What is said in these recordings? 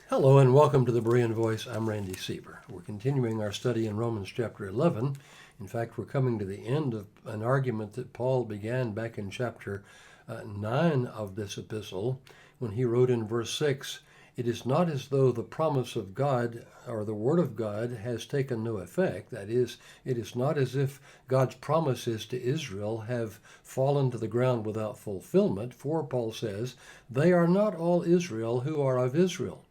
Hello and welcome to the Berean Voice. I'm Randy Sieber. We're continuing our study in Romans chapter 11. In fact, we're coming to the end of an argument that Paul began back in chapter 9 of this epistle when he wrote in verse 6, "It is not as though the promise of God or the word of God has taken no effect. That is, it is not as if God's promises to Israel have fallen to the ground without fulfillment. For, Paul says, they are not all Israel who are of Israel."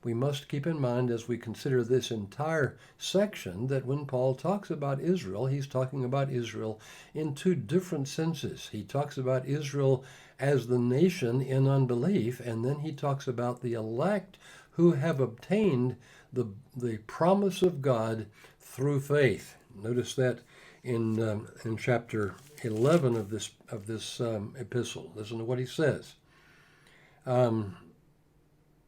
We must keep in mind as we consider this entire section that when Paul talks about Israel, he's talking about Israel in two different senses. He talks about Israel as the nation in unbelief, and then he talks about the elect who have obtained the promise of God through faith. Notice that in chapter 11 of this epistle. Listen to what he says.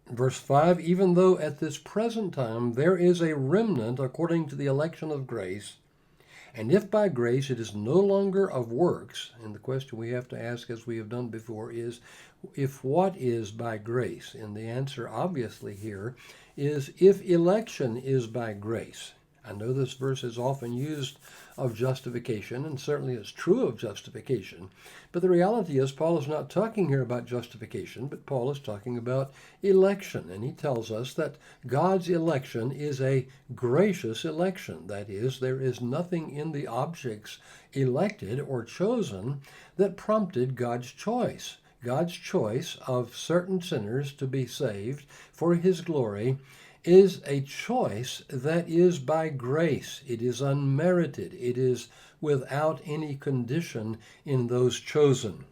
Verse 5, "Even though at this present time there is a remnant according to the election of grace, and if by grace it is no longer of works," and the question we have to ask, as we have done before, is, if what is by grace? And the answer obviously here is if election is by grace. I know this verse is often used of justification, and certainly it's true of justification. But the reality is Paul is not talking here about justification, but Paul is talking about election. And he tells us that God's election is a gracious election. That is, there is nothing in the objects elected or chosen that prompted God's choice. God's choice of certain sinners to be saved for his glory is a choice that is by grace. It is unmerited. It is without any condition in those chosen.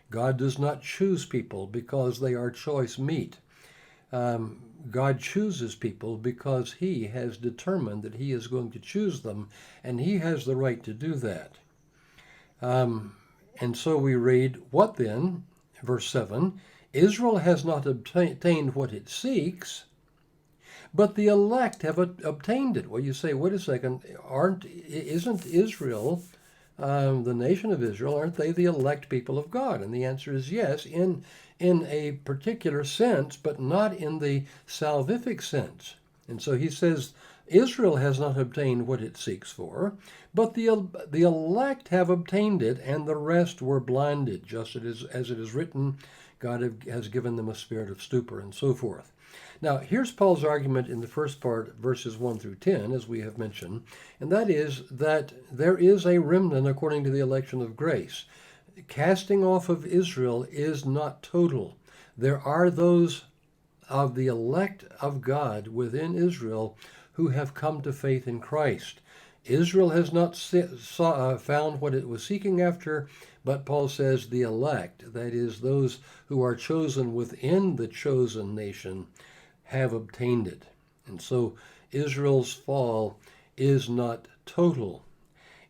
God does not choose people because they are choice meat. God chooses people because he has determined that he is going to choose them, and he has the right to do that. And so we read, "What then?" Verse 7, "Israel has not obtained what it seeks, but the elect have obtained it." Well, you say, wait a second, isn't Israel, the nation of Israel, aren't they the elect people of God? And the answer is yes, in a particular sense, but not in the salvific sense. And so he says, Israel has not obtained what it seeks for, but the elect have obtained it, and the rest were blinded, just as it is written, God has given them a spirit of stupor, and so forth. Now, here's Paul's argument in the first part, verses 1 through 10, as we have mentioned, and that is that there is a remnant according to the election of grace. Casting off of Israel is not total. There are those of the elect of God within Israel who have come to faith in Christ. Israel has not found what it was seeking after, but Paul says the elect, that is, those who are chosen within the chosen nation, have obtained it. And so Israel's fall is not total.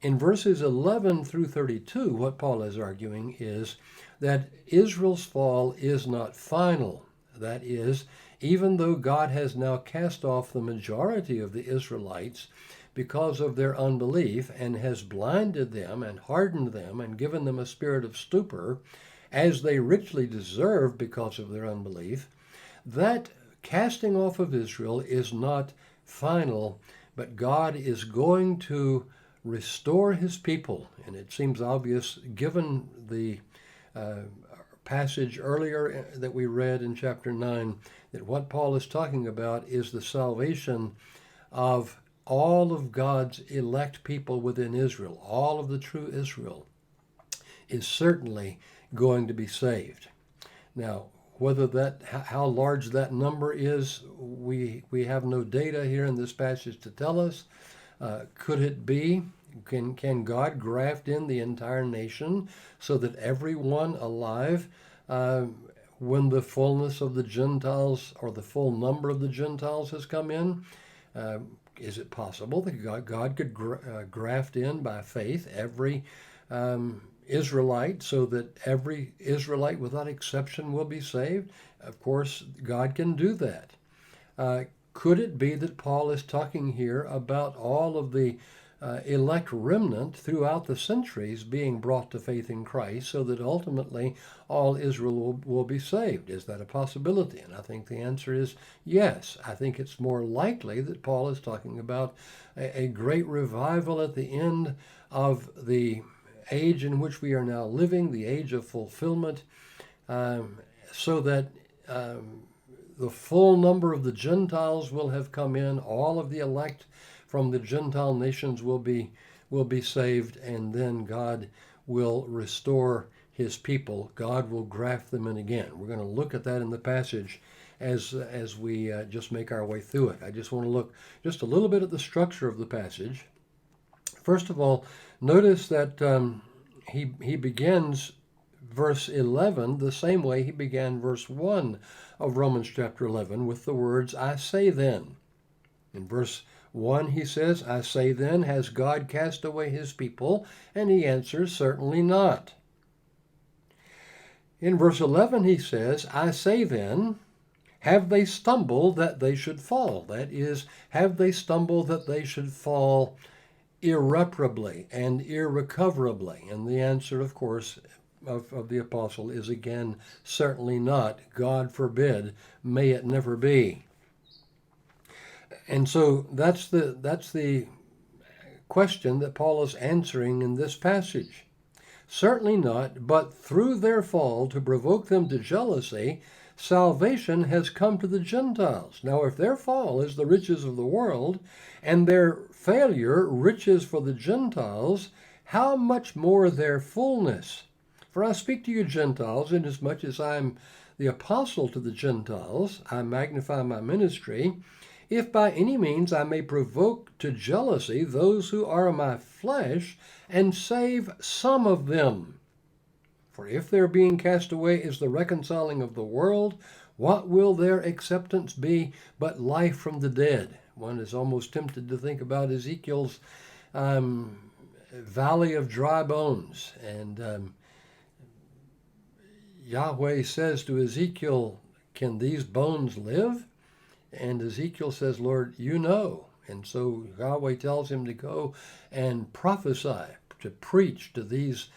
In verses 11 through 32, what Paul is arguing is that Israel's fall is not final. That is, even though God has now cast off the majority of the Israelites because of their unbelief and has blinded them and hardened them and given them a spirit of stupor, as they richly deserve because of their unbelief, that casting off of Israel is not final, but God is going to restore his people. And it seems obvious, given the passage earlier that we read in chapter 9, that what Paul is talking about is the salvation of all of God's elect people within Israel. All of the true Israel is certainly going to be saved. Now, how large that number is, we have no data here in this passage to tell us. Could it be? Can God graft in the entire nation so that everyone alive, when the fullness of the Gentiles or the full number of the Gentiles has come in, is it possible that God could graft in by faith every Israelite so that every Israelite without exception will be saved? Of course, God can do that. Could it be that Paul is talking here about all of the elect remnant throughout the centuries being brought to faith in Christ so that ultimately all Israel will be saved. Is that a possibility? And I think the answer is yes. I think it's more likely that Paul is talking about a great revival at the end of the age in which we are now living, the age of fulfillment, so that the full number of the Gentiles will have come in, all of the elect from the Gentile nations will be saved, and then God will restore his people. God will graft them in again. We're going to look at that in the passage as we just make our way through it. I just want to look just a little bit at the structure of the passage. First of all, notice that he begins verse 11 the same way he began verse 1 of Romans chapter 11 with the words, I say then. In verse 1 he says, I say then, has God cast away his people? And he answers, certainly not. In verse 11 he says, I say then, have they stumbled that they should fall? That is, have they stumbled that they should fall irreparably and irrecoverably? And the answer, of course, of the apostle is again, certainly not. God forbid, may it never be. And so that's the question that Paul is answering in this passage. Certainly not, but through their fall to provoke them to jealousy, salvation has come to the Gentiles. Now, if their fall is the riches of the world, and their failure riches for the Gentiles, how much more their fullness? For I speak to you Gentiles, inasmuch as I am the apostle to the Gentiles, I magnify my ministry, if by any means I may provoke to jealousy those who are my flesh, and save some of them. For if their being cast away is the reconciling of the world, what will their acceptance be but life from the dead? One is almost tempted to think about Ezekiel's valley of dry bones. And Yahweh says to Ezekiel, can these bones live? And Ezekiel says, Lord, you know. And so Yahweh tells him to go and prophesy, to preach to these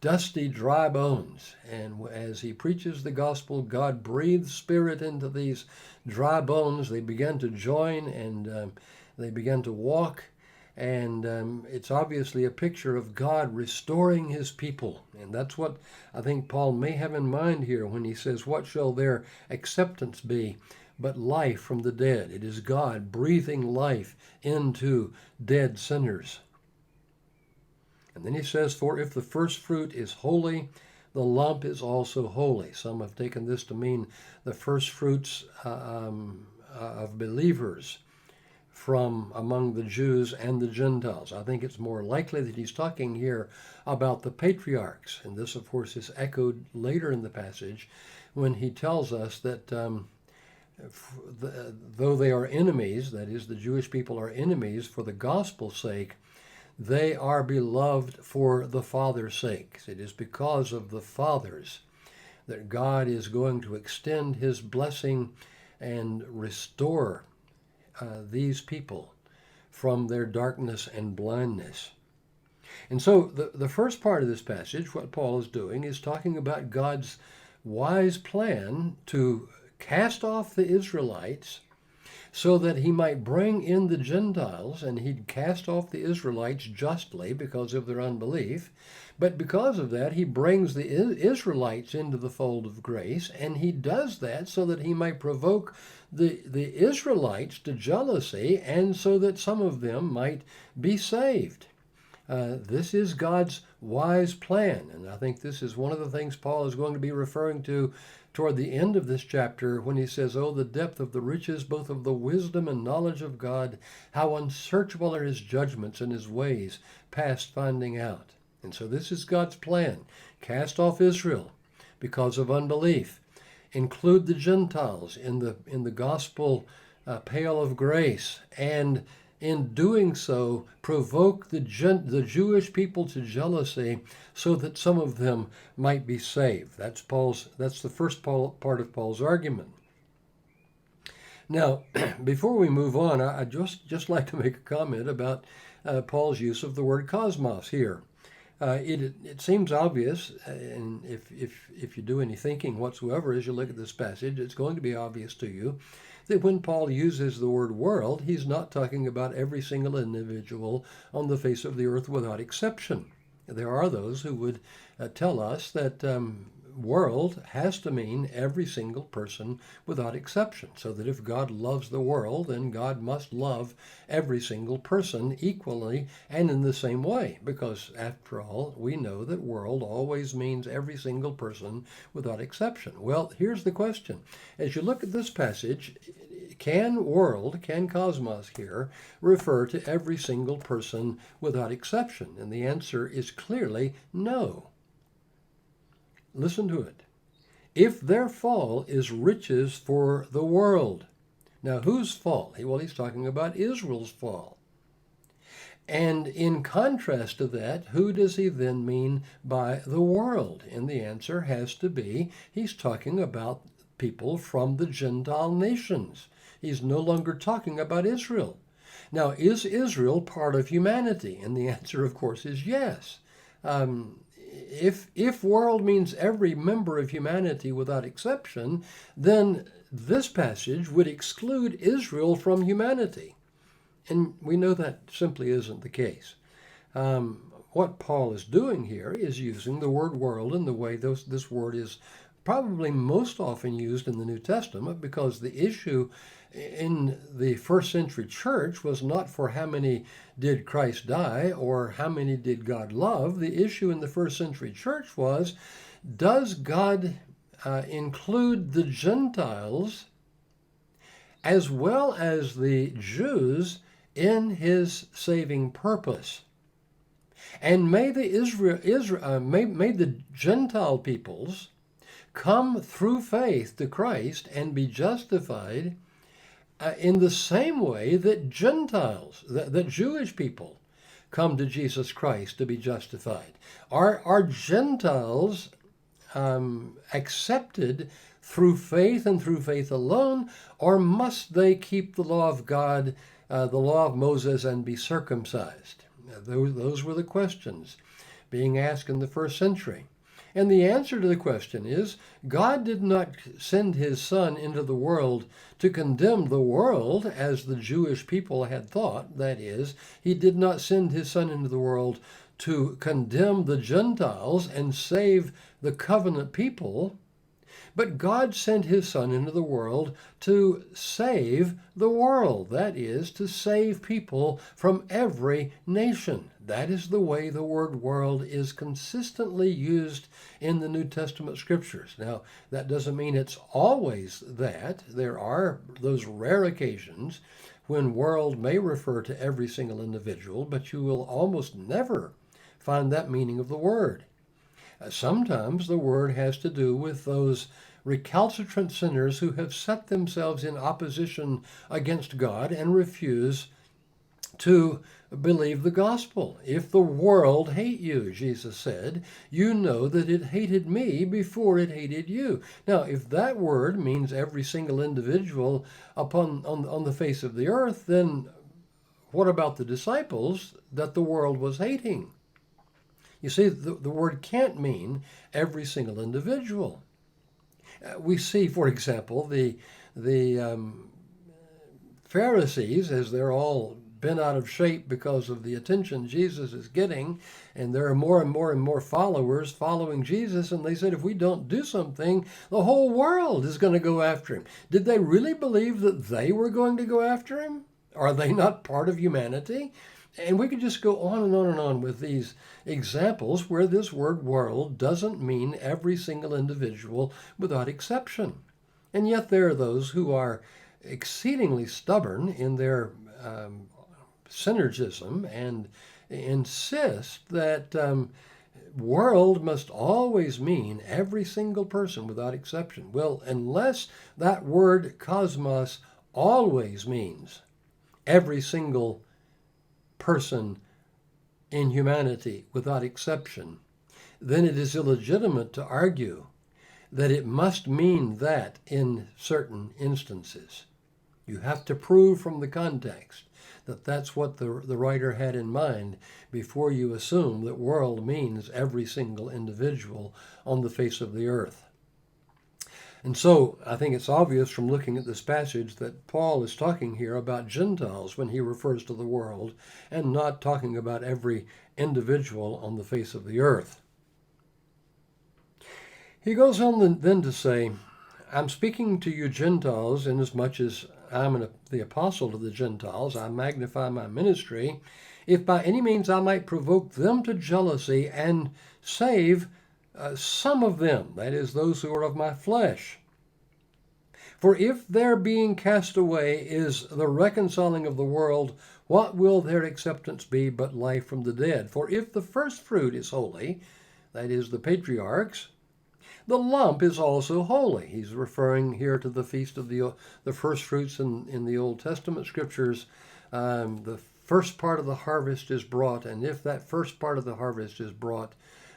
dusty, dry bones. And as he preaches the gospel, God breathes spirit into these dry bones. They begin to join and they begin to walk. And it's obviously a picture of God restoring his people. And that's what I think Paul may have in mind here when he says, what shall their acceptance be but life from the dead? It is God breathing life into dead sinners. And then he says, for if the first fruit is holy, the lump is also holy. Some have taken this to mean the first fruits of believers from among the Jews and the Gentiles. I think it's more likely that he's talking here about the patriarchs. And this, of course, is echoed later in the passage when he tells us that though they are enemies, that is, the Jewish people are enemies for the gospel's sake, they are beloved for the Father's sake. It is because of the fathers that God is going to extend his blessing and restore these people from their darkness and blindness. And so the first part of this passage, what Paul is doing, is talking about God's wise plan to cast off the Israelites so that he might bring in the Gentiles, and he'd cast off the Israelites justly because of their unbelief. But because of that, he brings the Israelites into the fold of grace, and he does that so that he might provoke the Israelites to jealousy, and so that some of them might be saved. This is God's wise plan, and I think this is one of the things Paul is going to be referring to toward the end of this chapter when he says, oh, the depth of the riches, both of the wisdom and knowledge of God, how unsearchable are his judgments and his ways, past finding out. And so this is God's plan. Cast off Israel because of unbelief. Include the Gentiles in the gospel pale of grace, and in doing so, provoke the Jewish people to jealousy so that some of them might be saved. That's the first part of Paul's argument. Now, before we move on, I'd just like to make a comment about Paul's use of the word cosmos here. It seems obvious, and if you do any thinking whatsoever as you look at this passage, it's going to be obvious to you that when Paul uses the word world, he's not talking about every single individual on the face of the earth without exception. There are those who would tell us that world has to mean every single person without exception, so that if God loves the world, then God must love every single person equally and in the same way, because after all, we know that world always means every single person without exception. Well, here's the question. As you look at this passage, can cosmos here refer to every single person without exception? And the answer is clearly no. Listen to it. If their fall is riches for the world. Now, whose fall? Well, he's talking about Israel's fall. And in contrast to that, who does he then mean by the world? And the answer has to be, he's talking about people from the Gentile nations. He's no longer talking about Israel. Now, is Israel part of humanity? And the answer, of course, is yes. If world means every member of humanity without exception, then this passage would exclude Israel from humanity. And we know that simply isn't the case. What Paul is doing here is using the word world in the way this word is probably most often used in the New Testament, because the issue in the first century church was not for how many did Christ die or how many did God love. The issue in the first century church was, does God include the Gentiles as well as the Jews in his saving purpose? And may the Gentile peoples come through faith to Christ and be justified in the same way that Gentiles, that Jewish people, come to Jesus Christ to be justified. Are Gentiles accepted through faith and through faith alone, or must they keep the law of God, the law of Moses, and be circumcised? Those were the questions being asked in the first century. And the answer to the question is, God did not send his Son into the world to condemn the world as the Jewish people had thought. That is, he did not send his Son into the world to condemn the Gentiles and save the covenant people. But God sent his Son into the world to save the world. That is, to save people from every nation. That is the way the word world is consistently used in the New Testament scriptures. Now, that doesn't mean it's always that. There are those rare occasions when world may refer to every single individual, but you will almost never find that meaning of the word. Sometimes the word has to do with those recalcitrant sinners who have set themselves in opposition against God and refuse to believe the gospel. If the world hate you, Jesus said, you know that it hated me before it hated you. Now, if that word means every single individual on the face of the earth, then what about the disciples that the world was hating? You see, the word can't mean every single individual. We see, for example, the Pharisees, as they're all bent out of shape because of the attention Jesus is getting, and there are more and more and more followers following Jesus, and they said, if we don't do something, the whole world is going to go after him. Did they really believe that they were going to go after him? Are they not part of humanity? And we could just go on and on and on with these examples where this word world doesn't mean every single individual without exception. And yet there are those who are exceedingly stubborn in their synergism and insist that world must always mean every single person without exception. Well, unless that word cosmos always means every single person in humanity without exception, then it is illegitimate to argue that it must mean that in certain instances. You have to prove from the context that that's what the writer had in mind before you assume that world means every single individual on the face of the earth. And so I think it's obvious from looking at this passage that Paul is talking here about Gentiles when he refers to the world and not talking about every individual on the face of the earth. He goes on then to say, I'm speaking to you Gentiles inasmuch as I'm the apostle to the Gentiles. I magnify my ministry, if by any means I might provoke them to jealousy and save some of them, that is, those who are of my flesh. For if their being cast away is the reconciling of the world, what will their acceptance be but life from the dead? For if the first fruit is holy, that is, the patriarchs, the lump is also holy. He's referring here to the feast of the first fruits in the Old Testament scriptures. The first part of the harvest is brought, and if that first part of the harvest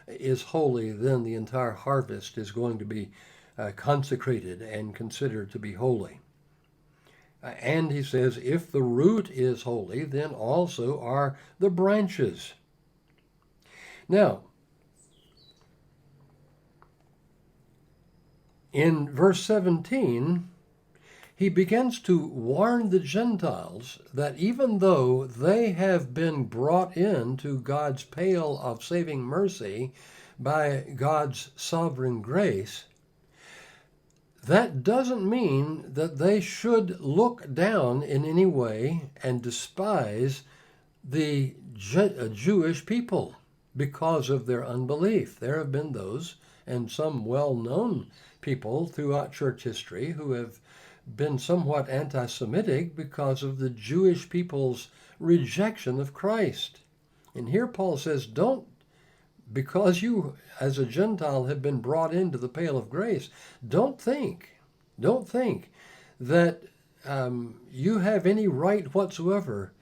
is holy, then the entire harvest is going to be consecrated and considered to be holy. And he says, if the root is holy, then also are the branches. Now, in verse 17, he begins to warn the Gentiles that even though they have been brought into God's pale of saving mercy by God's sovereign grace, that doesn't mean that they should look down in any way and despise the Jewish people because of their unbelief. There have been those, and some well-known people throughout church history, who have been somewhat anti-Semitic because of the Jewish people's rejection of Christ. And here Paul says, because you as a Gentile have been brought into the pale of grace, don't think that you have any right whatsoever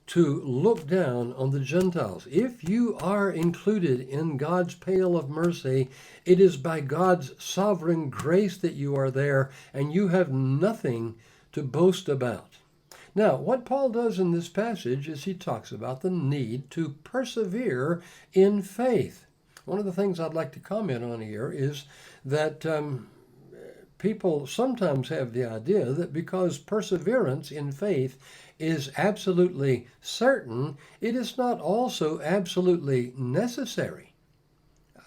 to look down on the Gentiles. If you are included in God's pale of mercy, it is by God's sovereign grace that you are there, and you have nothing to boast about. Now, what Paul does in this passage is he talks about the need to persevere in faith. One of the things I'd like to comment on here is that people sometimes have the idea that because perseverance in faith is absolutely certain, it is not also absolutely necessary.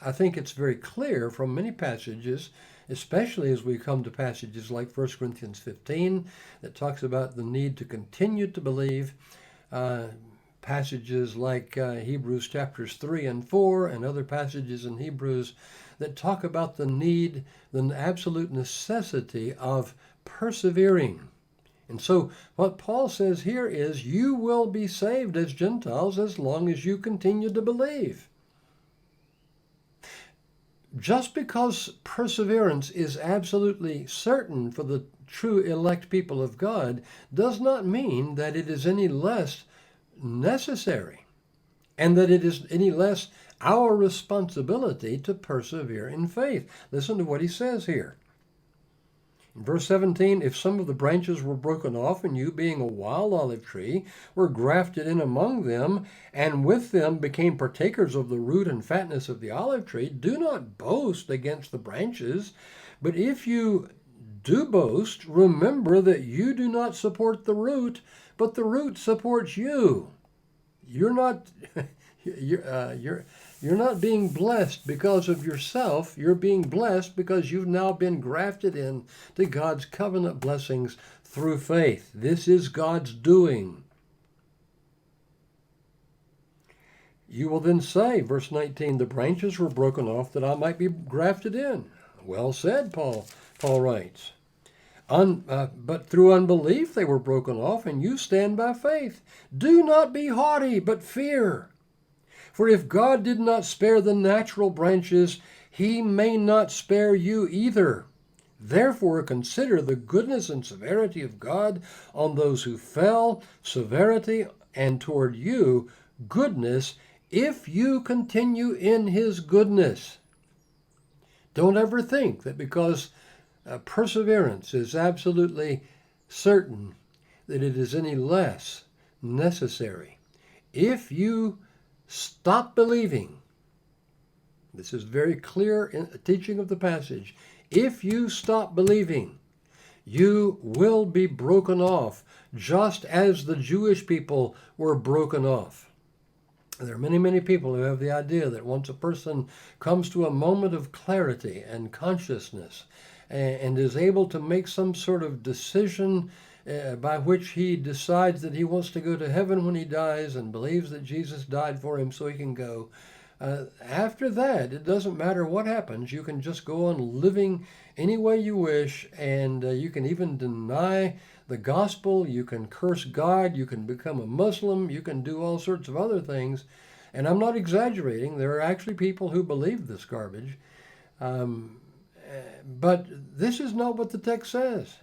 I think it's very clear from many passages, especially as we come to passages like 1 Corinthians 15, that talks about the need to continue to believe, passages like Hebrews chapters 3 and 4, and other passages in Hebrews that talk about the need, the absolute necessity of persevering. And so what Paul says here is, you will be saved as Gentiles as long as you continue to believe. Just because perseverance is absolutely certain for the true elect people of God does not mean that it is any less necessary and that it is any less our responsibility to persevere in faith. Listen to what he says here. In verse 17, if some of the branches were broken off, and you, being a wild olive tree, were grafted in among them, and with them became partakers of the root and fatness of the olive tree, do not boast against the branches. But if you do boast, remember that you do not support the root, but the root supports you. You're not you're not being blessed because of yourself. You're being blessed because you've now been grafted in to God's covenant blessings through faith. This is God's doing. You will then say, verse 19, the branches were broken off that I might be grafted in. Well said, Paul writes. But through unbelief they were broken off, and you stand by faith. Do not be haughty, but fear. For if God did not spare the natural branches, he may not spare you either. Therefore consider the goodness and severity of God on those who fell, severity, and toward you, goodness, if you continue in his goodness. Don't ever think that because perseverance is absolutely certain, that it is any less necessary. If you stop believing, this is very clear in the teaching of the passage, if you stop believing, you will be broken off, just as the Jewish people were broken off. There are many, many people who have the idea that once a person comes to a moment of clarity and consciousness and is able to make some sort of decision by which he decides that he wants to go to heaven when he dies and believes that Jesus died for him so he can go, after that, it doesn't matter what happens. You can just go on living any way you wish, and you can even deny the gospel. You can curse God. You can become a Muslim. You can do all sorts of other things. And I'm not exaggerating. There are actually people who believe this garbage. But this is not what the text says.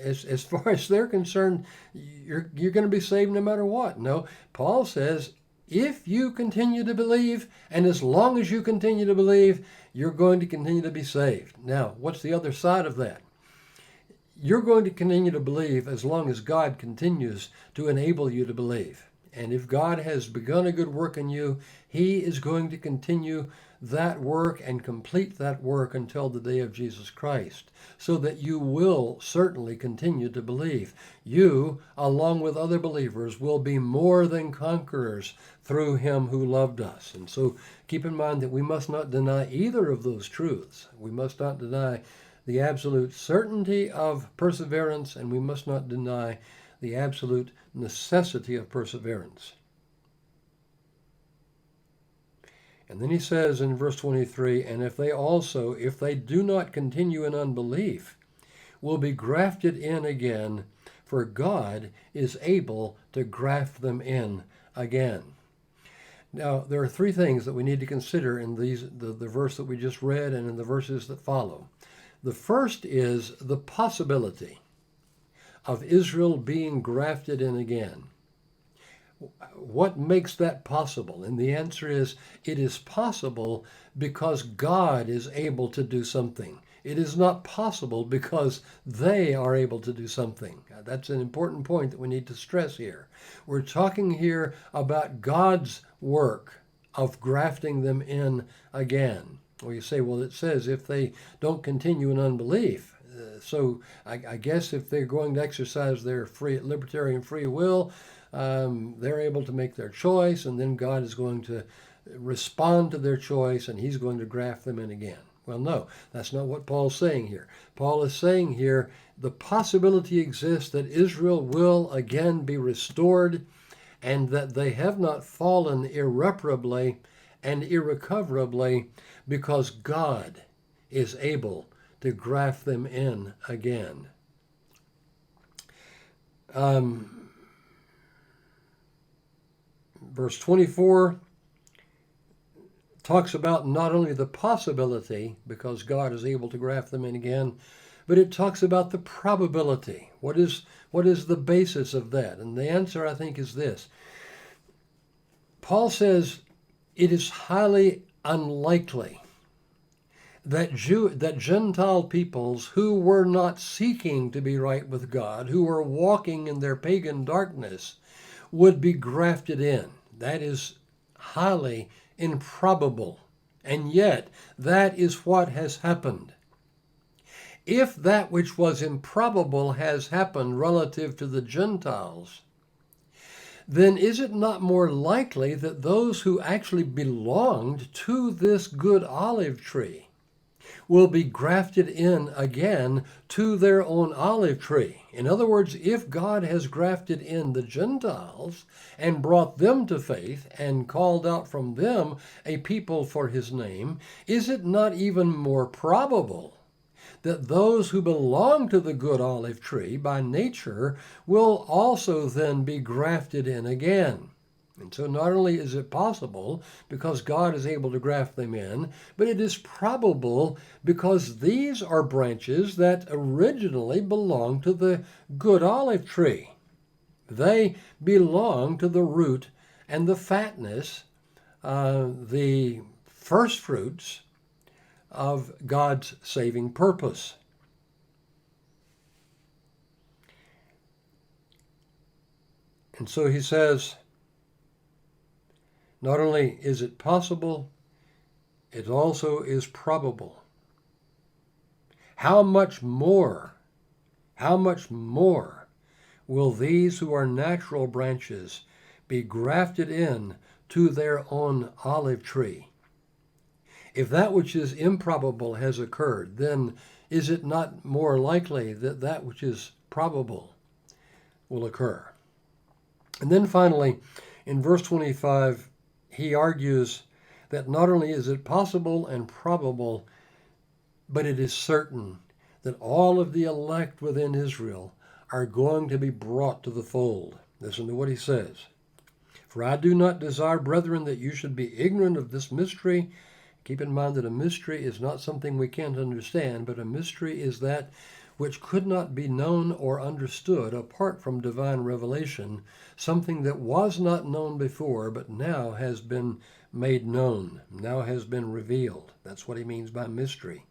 As far as they're concerned, you're going to be saved no matter what. No, Paul says, if you continue to believe, and as long as you continue to believe, you're going to continue to be saved. Now, what's the other side of that? You're going to continue to believe as long as God continues to enable you to believe. And if God has begun a good work in you, he is going to continue that work and complete that work until the day of Jesus Christ, so that you will certainly continue to believe. You, along with other believers, will be more than conquerors through him who loved us. And so keep in mind that we must not deny either of those truths. We must not deny the absolute certainty of perseverance, and we must not deny the absolute necessity of perseverance. And then he says in verse 23, and if they do not continue in unbelief, will be grafted in again, for God is able to graft them in again. Now, there are three things that we need to consider in the verse that we just read and in the verses that follow. The first is the possibility of Israel being grafted in again. What makes that possible? And the answer is, it is possible because God is able to do something. It is not possible because they are able to do something. That's an important point that we need to stress here. We're talking here about God's work of grafting them in again. Well, you say, well, it says if they don't continue in unbelief. So I guess if they're going to exercise their libertarian free will, they're able to make their choice, and then God is going to respond to their choice, and he's going to graft them in again. Well, no, that's not what Paul's saying here. Paul is saying here the possibility exists that Israel will again be restored, and that they have not fallen irreparably and irrecoverably because God is able to graft them in again. Verse 24 talks about not only the possibility, because God is able to graft them in again, but it talks about the probability. What is the basis of that? And the answer, I think, is this. Paul says it is highly unlikely that Gentile peoples who were not seeking to be right with God, who were walking in their pagan darkness, would be grafted in. That is highly improbable. And yet, that is what has happened. If that which was improbable has happened relative to the Gentiles, then is it not more likely that those who actually belonged to this good olive tree will be grafted in again to their own olive tree? In other words, if God has grafted in the Gentiles and brought them to faith and called out from them a people for his name, is it not even more probable that those who belong to the good olive tree by nature will also then be grafted in again? And so not only is it possible because God is able to graft them in, but it is probable because these are branches that originally belonged to the good olive tree. They belong to the root and the fatness, the first fruits of God's saving purpose. And so he says, not only is it possible, it also is probable. How much more will these who are natural branches be grafted in to their own olive tree? If that which is improbable has occurred, then is it not more likely that that which is probable will occur? And then finally, in verse 25, he argues that not only is it possible and probable, but it is certain that all of the elect within Israel are going to be brought to the fold. Listen to what he says. For I do not desire, brethren, that you should be ignorant of this mystery. Keep in mind that a mystery is not something we can't understand, but a mystery is that which could not be known or understood apart from divine revelation, something that was not known before, but now has been made known, now has been revealed. That's what he means by mystery.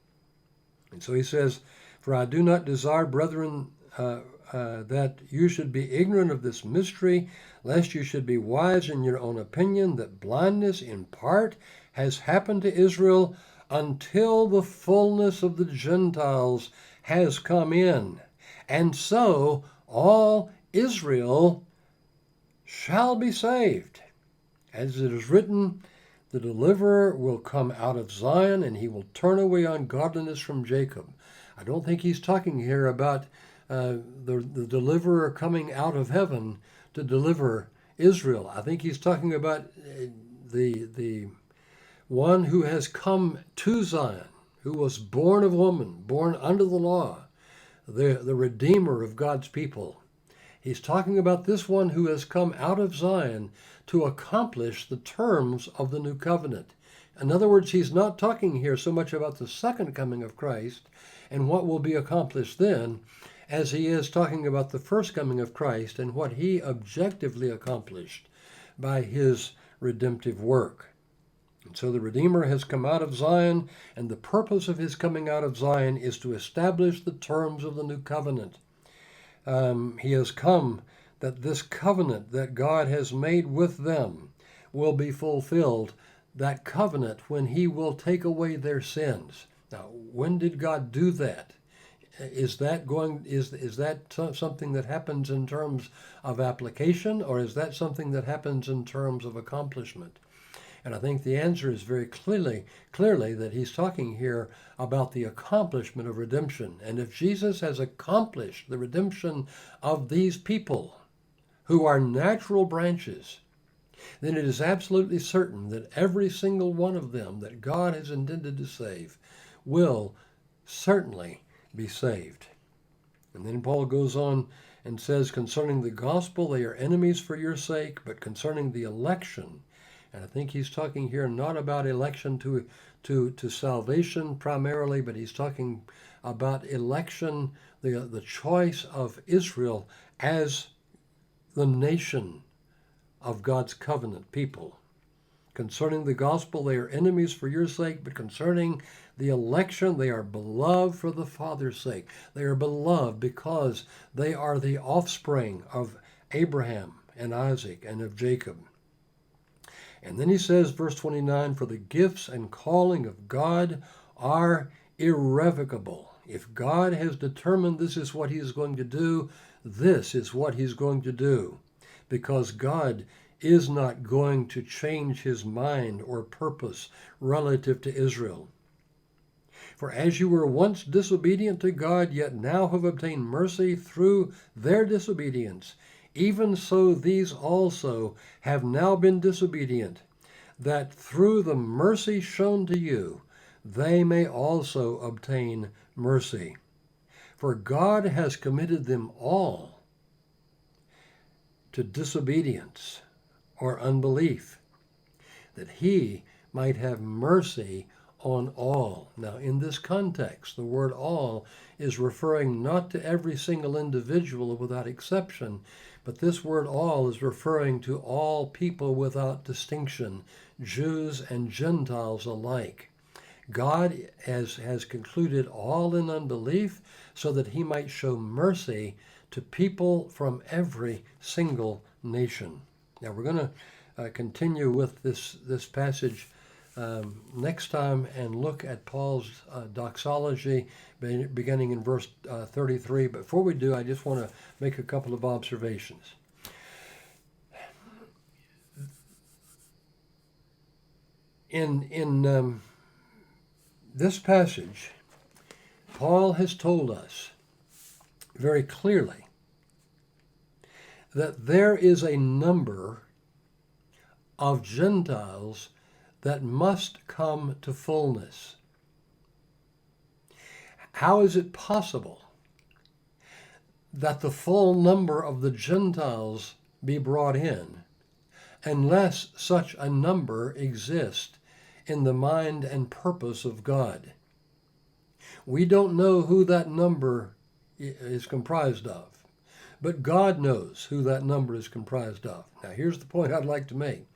And so he says, for I do not desire, brethren, that you should be ignorant of this mystery, lest you should be wise in your own opinion, that blindness in part has happened to Israel until the fullness of the Gentiles has come in. And so all Israel shall be saved. As it is written, the deliverer will come out of Zion, and he will turn away ungodliness from Jacob. I don't think he's talking here about the deliverer coming out of heaven to deliver Israel. I think he's talking about the one who has come to Zion, who was born of woman, born under the law, the Redeemer of God's people. He's talking about this one who has come out of Zion to accomplish the terms of the new covenant. In other words, he's not talking here so much about the second coming of Christ and what will be accomplished then, as he is talking about the first coming of Christ and what he objectively accomplished by his redemptive work. And so the Redeemer has come out of Zion, and the purpose of his coming out of Zion is to establish the terms of the new covenant. He has come that this covenant that God has made with them will be fulfilled, that covenant when he will take away their sins. Now, when did God do that? Is that something that happens in terms of application, or is that something that happens in terms of accomplishment? And I think the answer is very clearly that he's talking here about the accomplishment of redemption. And if Jesus has accomplished the redemption of these people who are natural branches, then it is absolutely certain that every single one of them that God has intended to save will certainly be saved. And then Paul goes on and says, concerning the gospel, they are enemies for your sake, but concerning the election, and I think he's talking here not about election to salvation primarily, but he's talking about election, the choice of Israel as the nation of God's covenant people. Concerning the gospel, they are enemies for your sake, but concerning the election, they are beloved for the Father's sake. They are beloved because they are the offspring of Abraham and Isaac and of Jacob. And then he says, verse 29, for the gifts and calling of God are irrevocable. If God has determined this is what he is going to do, this is what he's going to do, because God is not going to change his mind or purpose relative to Israel. For as you were once disobedient to God, yet now have obtained mercy through their disobedience, even so these also have now been disobedient, that through the mercy shown to you, they may also obtain mercy. For God has committed them all to disobedience or unbelief, that he might have mercy on all. Now, in this context, the word all is referring not to every single individual without exception, but this word all is referring to all people without distinction, Jews and Gentiles alike. God has concluded all in unbelief so that he might show mercy to people from every single nation. Now we're going to continue with this passage next time and look at Paul's doxology beginning in verse 33. But before we do, I just want to make a couple of observations. In this passage, Paul has told us very clearly that there is a number of Gentiles that must come to fullness. How is it possible that the full number of the Gentiles be brought in unless such a number exists in the mind and purpose of God? We don't know who that number is comprised of, but God knows who that number is comprised of. Now, here's the point I'd like to make.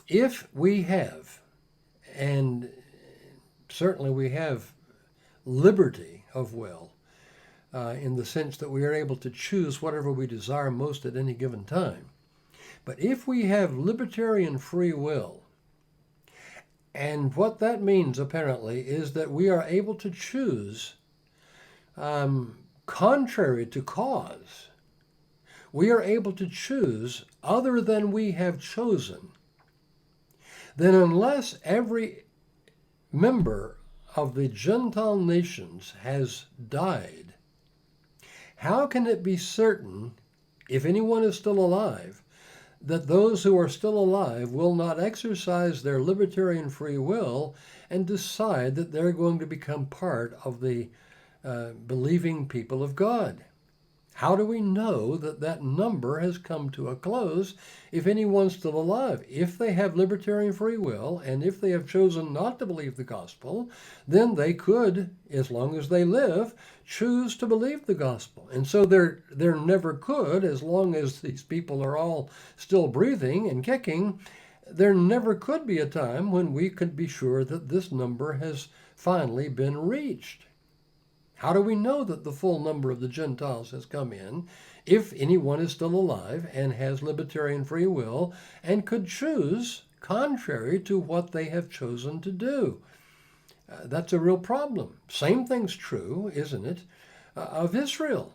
If we have, and certainly we have, liberty of will, in the sense that we are able to choose whatever we desire most at any given time, but if we have libertarian free will, and what that means apparently is that we are able to choose contrary to cause, we are able to choose other than we have chosen, then unless every member of the Gentile nations has died, how can it be certain, if anyone is still alive, that those who are still alive will not exercise their libertarian free will and decide that they're going to become part of the believing people of God? How do we know that that number has come to a close if anyone's still alive? If they have libertarian free will, and if they have chosen not to believe the gospel, then they could, as long as they live, choose to believe the gospel. And so there never could, as long as these people are all still breathing and kicking, there never could be a time when we could be sure that this number has finally been reached. How do we know that the full number of the Gentiles has come in if anyone is still alive and has libertarian free will and could choose contrary to what they have chosen to do? That's a real problem. Same thing's true, isn't it, of Israel?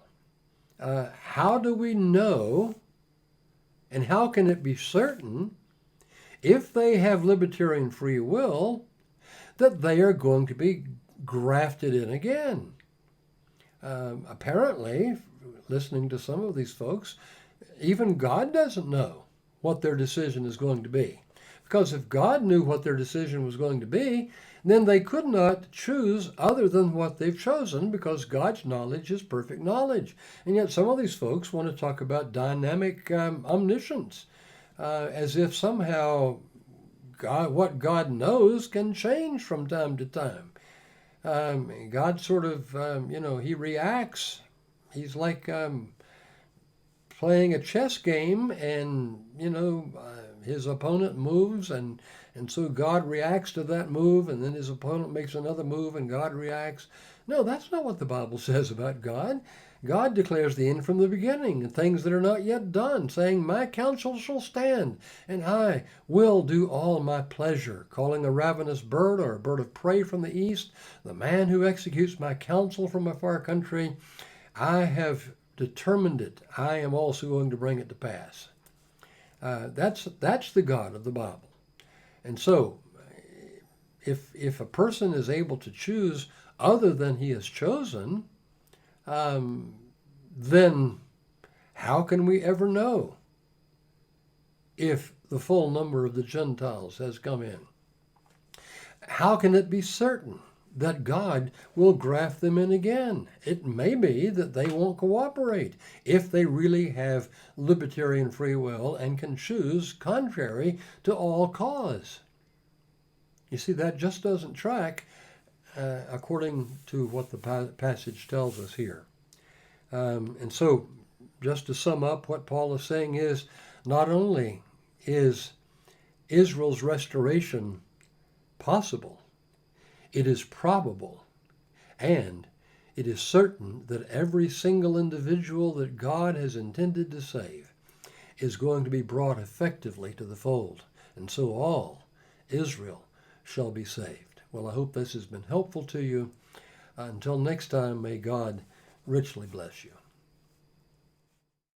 How do we know, and how can it be certain, if they have libertarian free will, that they are going to be grafted in again? Apparently, listening to some of these folks, even God doesn't know what their decision is going to be. Because if God knew what their decision was going to be, then they could not choose other than what they've chosen, because God's knowledge is perfect knowledge. And yet some of these folks want to talk about dynamic omniscience, as if somehow what God knows can change from time to time. God sort of, he reacts. He's like playing a chess game, and, his opponent moves, and so God reacts to that move, and then his opponent makes another move, and God reacts. No, that's not what the Bible says about God. God declares the end from the beginning, and things that are not yet done, saying, "My counsel shall stand, and I will do all my pleasure," calling a ravenous bird or a bird of prey from the east, "The man who executes my counsel from a far country, I have determined it. I am also going to bring it to pass." That's the God of the Bible. And so, if a person is able to choose other than he has chosen, then how can we ever know if the full number of the Gentiles has come in? How can it be certain that God will graft them in again? It may be that they won't cooperate if they really have libertarian free will and can choose contrary to all cause. You see, that just doesn't track according to what the passage tells us here. And so, just to sum up, what Paul is saying is, not only is Israel's restoration possible, It is probable, and it is certain that every single individual that God has intended to save is going to be brought effectively to the fold. And so all Israel shall be saved. Well, I hope this has been helpful to you. Until next time, may God richly bless you.